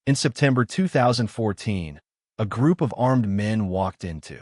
In September 2014, a group of armed men walked into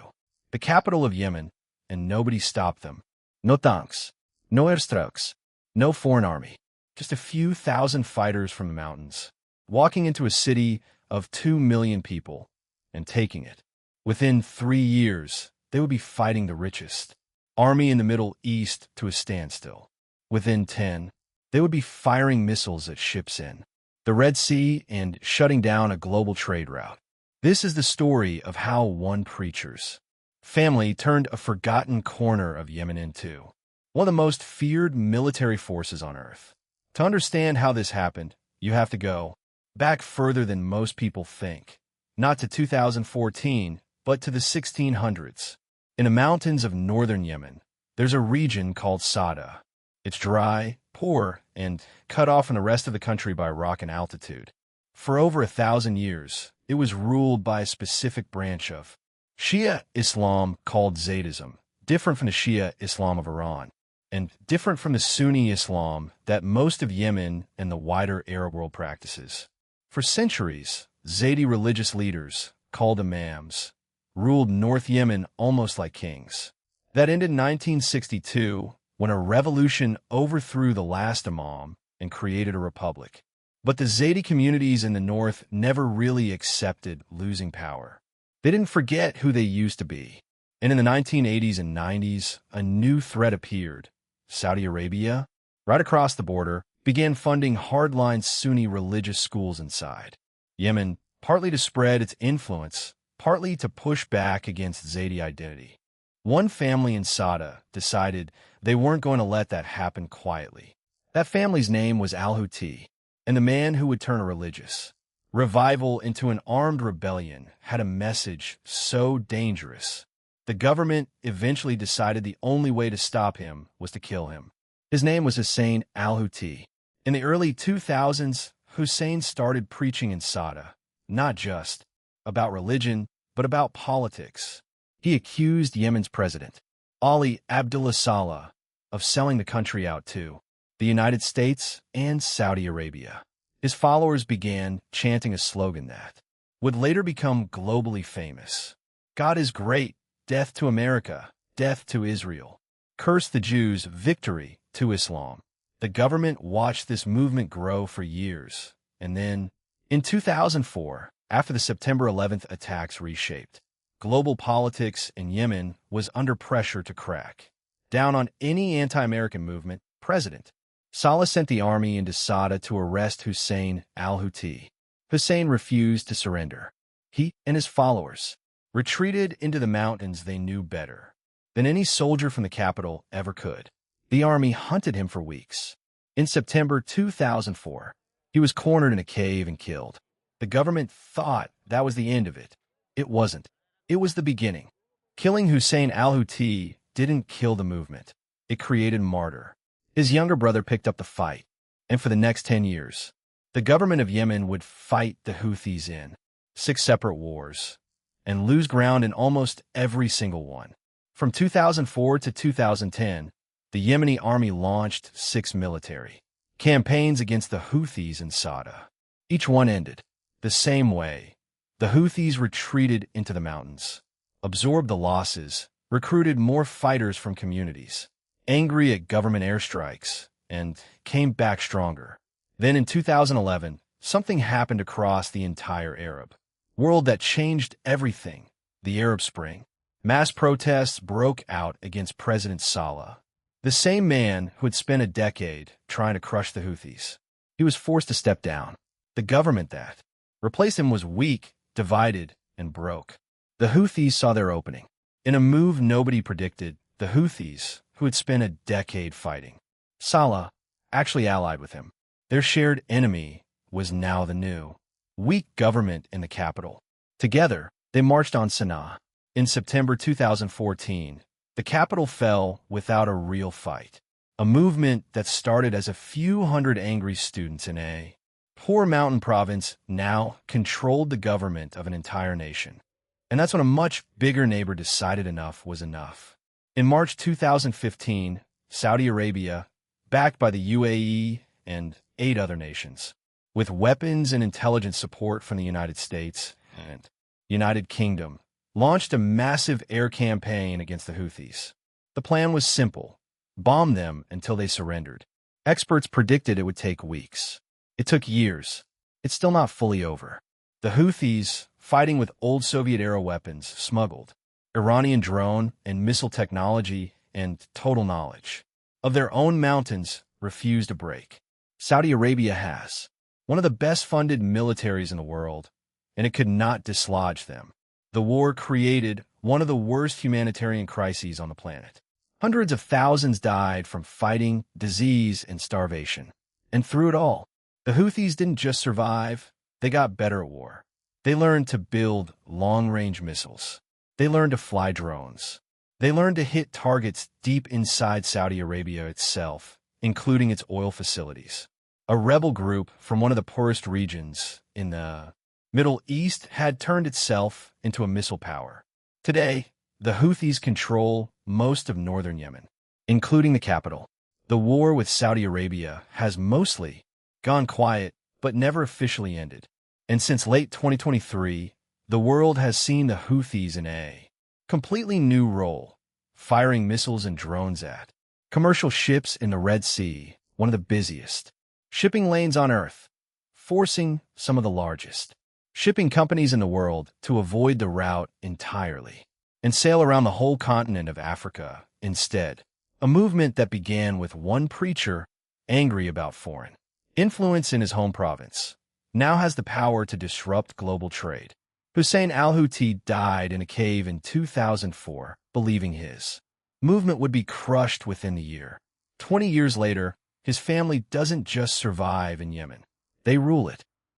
the capital of Yemen, and nobody stopped them. No tanks, no airstrikes, no foreign army, just a few thousand fighters from the mountains, walking into a city of 2 million people and taking it. Within 3 years, they would be fighting the richest army in the Middle East to a standstill. Within 10, they would be firing missiles at ships in the Red Sea and shutting down a global trade route. This is the story of how one preacher's family turned a forgotten corner of Yemen into one of the most feared military forces on earth. To understand how this happened, you have to go back further than most people think. Not to 2014, but to the 1600s. In the mountains of northern Yemen, there's a region called Saada. It's dry, poor, and cut off from the rest of the country by rock and altitude. For over 1,000 years, it was ruled by a specific branch of Shia Islam called Zaydism, different from the Shia Islam of Iran, and different from the Sunni Islam that most of Yemen and the wider Arab world practices. For centuries, Zaydi religious leaders, called imams, ruled North Yemen almost like kings. That ended in 1962 when a revolution overthrew the last imam and created a republic. But the Zaydi communities in the north never really accepted losing power. They didn't forget who they used to be. And in the 1980s and 90s, a new threat appeared. Saudi Arabia, right across the border, began funding hardline Sunni religious schools inside Yemen, partly to spread its influence, partly to push back against Zaydi identity. One family in Saada decided they weren't going to let that happen quietly. That family's name was al-Houthi, and the man who would turn a religious revival into an armed rebellion had a message so dangerous. The government eventually decided the only way to stop him was to kill him. His name was Hussein al-Houthi. In the early 2000s, Hussein started preaching in Saada, not just about religion, but about politics. He accused Yemen's president, Ali Abdullah Saleh, of selling the country out to the United States and Saudi Arabia. His followers began chanting a slogan that would later become globally famous. God is great, death to America, death to Israel. Curse the Jews, victory to Islam. The government watched this movement grow for years, and then, in 2004, after the September 11th attacks reshaped, global politics in Yemen was under pressure to crack down on any anti-American movement. President Saleh sent the army into Saada to arrest Hussein al-Houthi. Hussein refused to surrender. He and his followers retreated into the mountains they knew better than any soldier from the capital ever could. The army hunted him for weeks. In September 2004, he was cornered in a cave and killed. The government thought that was the end of it. It wasn't. It was the beginning. Killing Hussein al-Houthi didn't kill the movement. It created a martyr. His younger brother picked up the fight, and for the next 10 years, the government of Yemen would fight the Houthis in 6 separate wars and lose ground in almost every single one. From 2004 to 2010, the Yemeni army launched 6 military campaigns against the Houthis in Saada. Each one ended the same way. The Houthis retreated into the mountains, absorbed the losses, recruited more fighters from communities, angry at government airstrikes, and came back stronger. Then in 2011, something happened across the entire Arab world that changed everything. The Arab Spring. Mass protests broke out against President Saleh, the same man who had spent a decade trying to crush the Houthis. He was forced to step down. The government that replaced him was weak, divided, and broke. The Houthis saw their opening. In a move nobody predicted, the Houthis, who had spent a decade fighting Saleh, actually allied with him. Their shared enemy was now the new, weak government in the capital. Together, they marched on Sanaa. In September 2014, the capital fell without a real fight. A movement that started as a few hundred angry students in a poor mountain province now controlled the government of an entire nation. And that's when a much bigger neighbor decided enough was enough. In March 2015, Saudi Arabia, backed by the UAE and 8 other nations, with weapons and intelligence support from the United States and United Kingdom, launched a massive air campaign against the Houthis. The plan was simple: bomb them until they surrendered. Experts predicted it would take weeks. It took years. It's still not fully over. The Houthis, fighting with old Soviet-era weapons, smuggled Iranian drone and missile technology and total knowledge of their own mountains, refused to break. Saudi Arabia has one of the best-funded militaries in the world, and it could not dislodge them. The war created one of the worst humanitarian crises on the planet. Hundreds of thousands died from fighting, disease, and starvation. And through it all, the Houthis didn't just survive, they got better at war. They learned to build long-range missiles. They learned to fly drones. They learned to hit targets deep inside Saudi Arabia itself, including its oil facilities. A rebel group from one of the poorest regions in the Middle East had turned itself into a missile power. Today, the Houthis control most of northern Yemen, including the capital. The war with Saudi Arabia has mostly gone quiet, but never officially ended. And since late 2023, the world has seen the Houthis in a completely new role, firing missiles and drones at commercial ships in the Red Sea, one of the busiest shipping lanes on Earth, forcing some of the largest shipping companies in the world to avoid the route entirely and sail around the whole continent of Africa instead. A movement that began with one preacher angry about foreign influence in his home province now has the power to disrupt global trade. Hussein al-Houthi died in a cave in 2004, believing his movement would be crushed within the year. 20 years later, his family doesn't just survive in Yemen. They rule it.